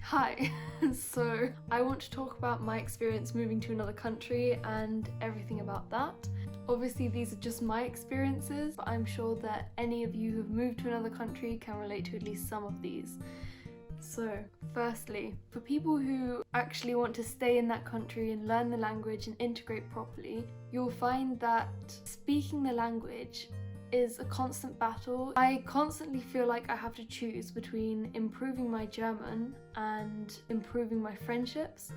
Hi, so I want to talk about my experience moving to another country and everything about that. Obviously these are just my experiences, but I'm sure that any of you who've moved to another country can relate to at least some of these. So, firstly, for people who actually want to stay in that country and learn the language and integrate properly, you'll find that speaking the language is a constant battle. I constantly feel like I have to choose between improving my German and improving my friendships,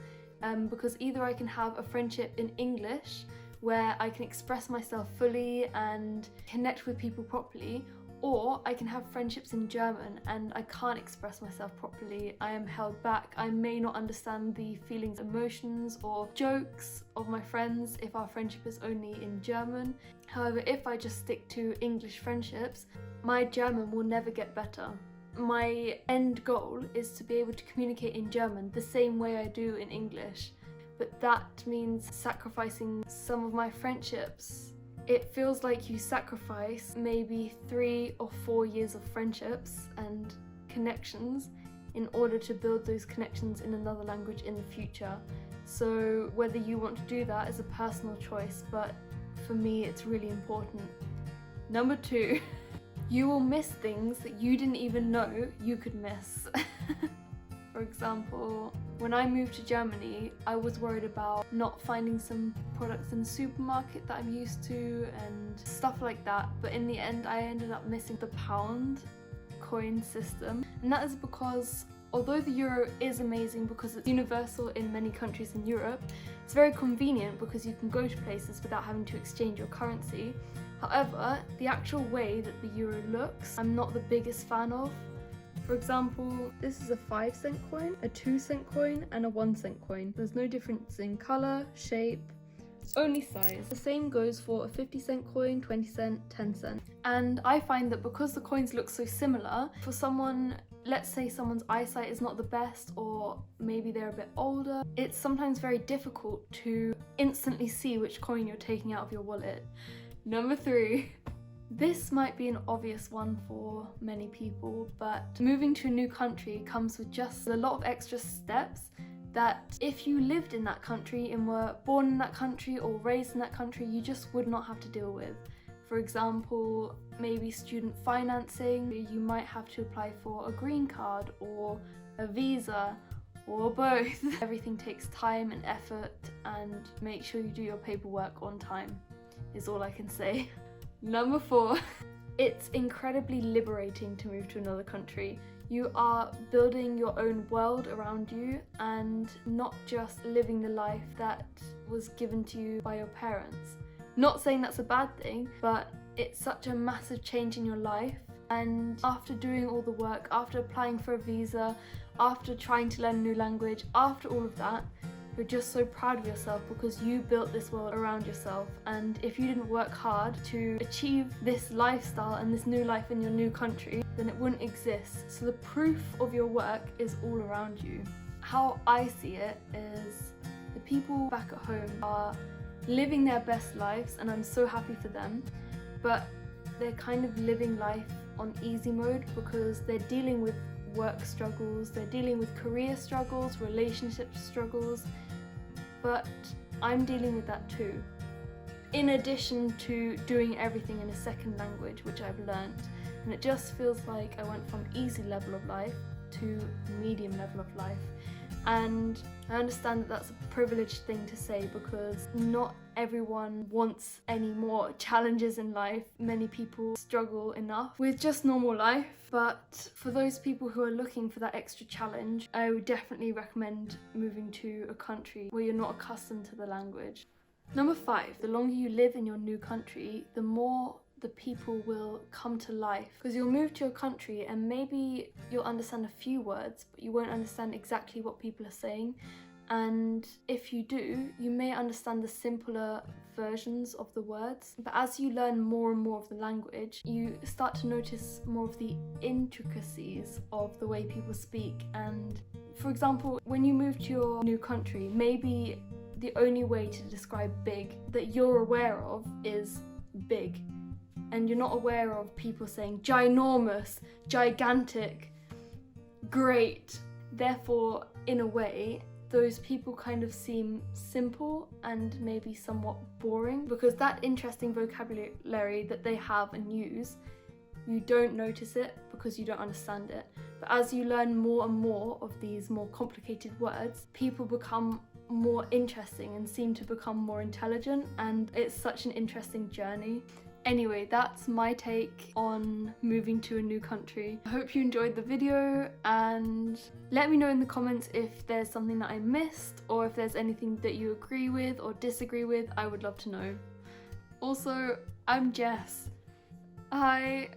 because either I can have a friendship in English where I can express myself fully and connect with people properly, or I can have friendships in German and I can't express myself properly. I am held back. I may not understand the feelings, emotions, or jokes of my friends if our friendship is only in German. However, if I just stick to English friendships, my German will never get better. My end goal is to be able to communicate in German the same way I do in English, but that means sacrificing some of my friendships. It feels like you sacrifice maybe 3 or 4 years of friendships and connections in order to build those connections in another language in the future. So whether you want to do that is a personal choice, but for me it's really important. Number 2, you will miss things that you didn't even know you could miss. For example, when I moved to Germany, I was worried about not finding some products in the supermarket that I'm used to and stuff like that, but in the end I ended up missing the pound coin system, and that is because although the euro is amazing because it's universal in many countries in Europe, it's very convenient because you can go to places without having to exchange your currency. However, the actual way that the euro looks, I'm not the biggest fan of. For example, this is a 5-cent coin, a 2-cent coin, and a 1-cent coin. There's no difference in colour, shape, only size. The same goes for a 50-cent coin, 20-cent, 10-cent. And I find that because the coins look so similar, for someone, let's say someone's eyesight is not the best, or maybe they're a bit older, it's sometimes very difficult to instantly see which coin you're taking out of your wallet. Number 3. This might be an obvious one for many people, but moving to a new country comes with just a lot of extra steps that if you lived in that country and were born in that country or raised in that country, you just would not have to deal with. For example, maybe student financing, you might have to apply for a green card or a visa or both. Everything takes time and effort, and make sure you do your paperwork on time is all I can say. Number 4, it's incredibly liberating to move to another country. You are building your own world around you and not just living the life that was given to you by your parents. Not saying that's a bad thing, but it's such a massive change in your life, and after doing all the work, after applying for a visa, after trying to learn a new language, after all of that, you're just so proud of yourself because you built this world around yourself, and if you didn't work hard to achieve this lifestyle and this new life in your new country, then it wouldn't exist. So the proof of your work is all around you. How I see it is the people back at home are living their best lives, and I'm so happy for them, but they're kind of living life on easy mode because they're dealing with work struggles, they're dealing with career struggles, relationship struggles, but I'm dealing with that too. In addition to doing everything in a second language, which I've learnt, and it just feels like I went from easy level of life to medium level of life. And I understand that that's a privileged thing to say because not everyone wants any more challenges in life. Many people struggle enough with just normal life, but for those people who are looking for that extra challenge, I would definitely recommend moving to a country where you're not accustomed to the language. Number 5, the longer you live in your new country, the more the people will come to life, because you'll move to a country and maybe you'll understand a few words, but you won't understand exactly what people are saying. And if you do, you may understand the simpler versions of the words, but as you learn more and more of the language, you start to notice more of the intricacies of the way people speak. And for example, when you move to your new country, maybe the only way to describe big that you're aware of is big, and you're not aware of people saying ginormous, gigantic, great. Therefore, in a way, those people kind of seem simple and maybe somewhat boring, because that interesting vocabulary that they have and use, you don't notice it because you don't understand it. But as you learn more and more of these more complicated words, people become more interesting and seem to become more intelligent, and it's such an interesting journey. Anyway, that's my take on moving to a new country. I hope you enjoyed the video, and let me know in the comments if there's something that I missed or if there's anything that you agree with or disagree with. I would love to know. Also, I'm Jess. Hi.